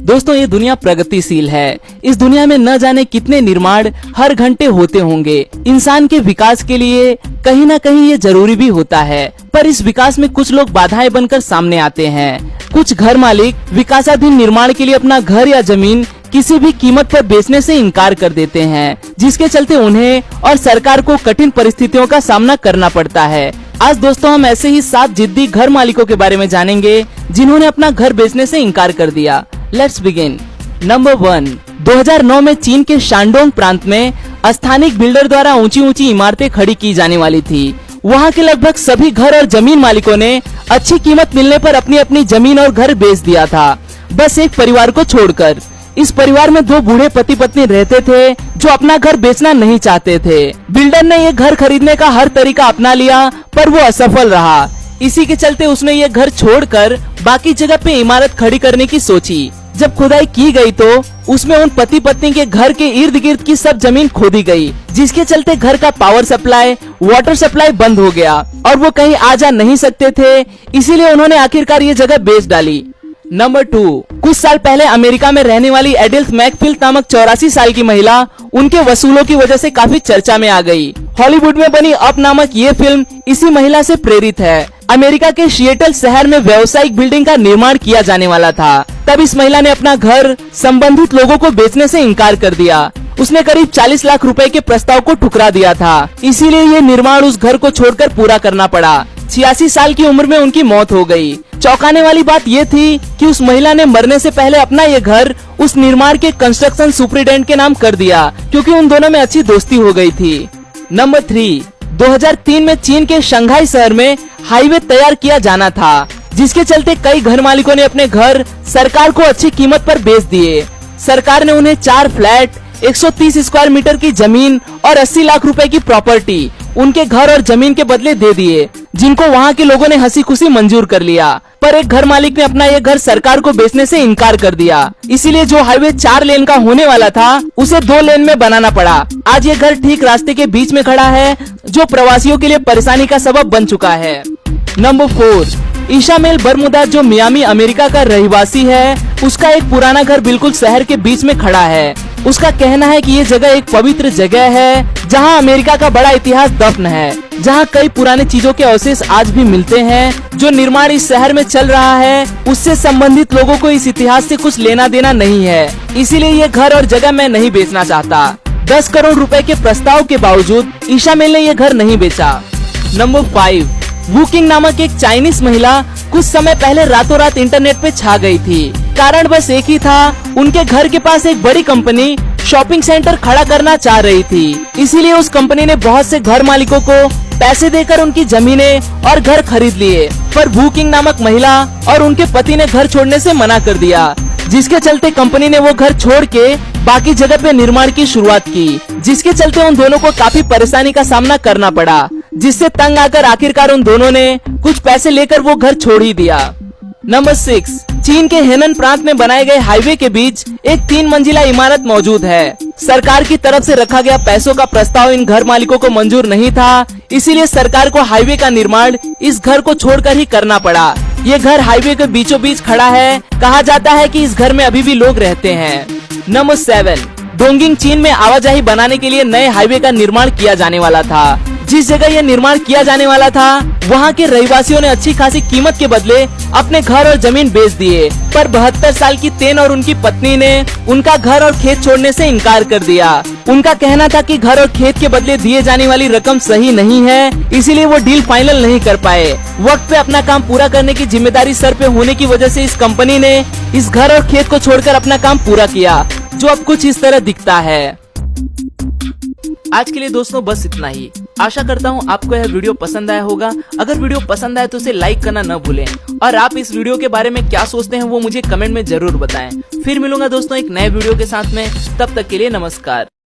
दोस्तों ये दुनिया प्रगतिशील है। इस दुनिया में न जाने कितने निर्माण हर घंटे होते होंगे। इंसान के विकास के लिए कहीं न कहीं ये जरूरी भी होता है, पर इस विकास में कुछ लोग बाधाएं बनकर सामने आते हैं। कुछ घर मालिक विकासाधीन निर्माण के लिए अपना घर या जमीन किसी भी कीमत पर बेचने से इनकार कर देते हैं, जिसके चलते उन्हें और सरकार को कठिन परिस्थितियों का सामना करना पड़ता है। आज दोस्तों हम ऐसे ही 7 जिद्दी घर मालिकों के बारे में जानेंगे जिन्होंने अपना घर बेचने से इनकार कर दिया। Let's begin. नंबर 1, 2009 में चीन के शानडोंग प्रांत में स्थानिक बिल्डर द्वारा ऊंची ऊंची इमारतें खड़ी की जाने वाली थी। वहां के लगभग सभी घर और जमीन मालिकों ने अच्छी कीमत मिलने पर अपनी अपनी जमीन और घर बेच दिया था, बस एक परिवार को छोड़कर। इस परिवार में 2 बूढ़े पति पत्नी रहते थे जो अपना घर बेचना नहीं चाहते थे। बिल्डर ने ये घर खरीदने का हर तरीका अपना लिया, पर वो असफल रहा। इसी के चलते उसने ये घर छोड़कर बाकी जगह पे इमारत खड़ी करने की सोची। जब खुदाई की गई तो उसमें उन पति पत्नी के घर के इर्द गिर्द की सब जमीन खोदी गई, जिसके चलते घर का पावर सप्लाई, वाटर सप्लाई बंद हो गया और वो कहीं आ जा नहीं सकते थे। इसीलिए उन्होंने आखिरकार ये जगह बेच डाली। नंबर 2, कुछ साल पहले अमेरिका में रहने वाली एडिल्थ मैकफील्ड नामक 84 साल की महिला उनके वसूलों की वजह से काफी चर्चा में आ गई। हॉलीवुड में बनी अप नामक ये फिल्म इसी महिला से प्रेरित है। अमेरिका के सिएटल शहर में व्यावसायिक बिल्डिंग का निर्माण किया जाने वाला था। तब इस महिला ने अपना घर संबंधित लोगों को बेचने से इनकार कर दिया। उसने करीब 40 लाख रुपए के प्रस्ताव को ठुकरा दिया था, इसीलिए ये निर्माण उस घर को छोड़कर पूरा करना पड़ा। 86 साल की उम्र में उनकी मौत हो गई। चौंकाने वाली बात ये थी कि उस महिला ने मरने से पहले अपना ये घर उस निर्माण के कंस्ट्रक्शन सुपरिटेंडेंट के नाम कर दिया, क्योंकि उन दोनों में अच्छी दोस्ती हो गई थी। नंबर 3, 2003 में चीन के शंघाई शहर में हाईवे तैयार किया जाना था, जिसके चलते कई घर मालिकों ने अपने घर सरकार को अच्छी कीमत पर बेच दिए। सरकार ने उन्हें 4 फ्लैट, 130 स्क्वायर मीटर की जमीन और 80 लाख रुपए की प्रॉपर्टी उनके घर और जमीन के बदले दे दिए, जिनको वहां के लोगों ने हंसी खुशी मंजूर कर लिया। पर एक घर मालिक ने अपना ये घर सरकार को बेचने से इनकार कर दिया। इसीलिए जो हाईवे 4 लेन का होने वाला था उसे 2 लेन में बनाना पड़ा। आज ये घर ठीक रास्ते के बीच में खड़ा है, जो प्रवासियों के लिए परेशानी का सबब बन चुका है। नंबर 4, इशामेल बरमुदा जो मियामी अमेरिका का रहवासी है, उसका एक पुराना घर बिल्कुल शहर के बीच में खड़ा है। उसका कहना है कि ये जगह एक पवित्र जगह है, जहां अमेरिका का बड़ा इतिहास दफन है, जहां कई पुराने चीजों के अवशेष आज भी मिलते हैं। जो निर्माण इस शहर में चल रहा है उससे संबंधित लोगों को इस इतिहास से कुछ लेना देना नहीं है, इसीलिए ये घर और जगह मैं नहीं बेचना चाहता। 10 करोड़ रुपए के प्रस्ताव के बावजूद इशामेल ने ये घर नहीं बेचा। नंबर 5, वुकिंग नामक एक चाइनीज महिला कुछ समय पहले रातों रात इंटरनेट पे छा गई थी। कारण बस एक ही था, उनके घर के पास एक बड़ी कंपनी शॉपिंग सेंटर खड़ा करना चाह रही थी। इसीलिए उस कंपनी ने बहुत से घर मालिकों को पैसे देकर उनकी जमीनें और घर खरीद लिए। पर वुकिंग नामक महिला और उनके पति ने घर छोड़ने से मना कर दिया, जिसके चलते कंपनी ने वो घर छोड़ के बाकी जगह पे निर्माण की शुरुआत की, जिसके चलते उन दोनों को काफी परेशानी का सामना करना पड़ा, जिससे तंग आकर आखिरकार उन दोनों ने कुछ पैसे लेकर वो घर छोड़ ही दिया। नंबर 6, चीन के हेनन प्रांत में बनाए गए हाईवे के बीच एक 3 मंजिला इमारत मौजूद है। सरकार की तरफ से रखा गया पैसों का प्रस्ताव इन घर मालिकों को मंजूर नहीं था, इसीलिए सरकार को हाईवे का निर्माण इस घर को छोड़कर ही करना पड़ा। ये घर हाईवे के बीचों बीच खड़ा है। कहा जाता है कि इस घर में अभी भी लोग रहते हैं। नंबर 7, डोंगिंग चीन में आवाजाही बनाने के लिए नए हाईवे का निर्माण किया जाने वाला था। जिस जगह ये निर्माण किया जाने वाला था वहाँ के रहवासियों ने अच्छी खासी कीमत के बदले अपने घर और जमीन बेच दिए, पर 72 साल की तेन और उनकी पत्नी ने उनका घर और खेत छोड़ने से इनकार कर दिया। उनका कहना था कि घर और खेत के बदले दिए जाने वाली रकम सही नहीं है, इसीलिए वो डील फाइनल नहीं कर पाए। वक्त पे अपना काम पूरा करने की जिम्मेदारी सर पे होने की वजह से इस कंपनी ने इस घर और खेत को छोड़कर अपना काम पूरा किया, जो अब कुछ इस तरह दिखता है। आज के लिए दोस्तों बस इतना ही। आशा करता हूँ आपको यह वीडियो पसंद आया होगा। अगर वीडियो पसंद आए तो उसे लाइक करना न भूलें, और आप इस वीडियो के बारे में क्या सोचते हैं वो मुझे कमेंट में जरूर बताएं। फिर मिलूंगा दोस्तों एक नए वीडियो के साथ में, तब तक के लिए नमस्कार।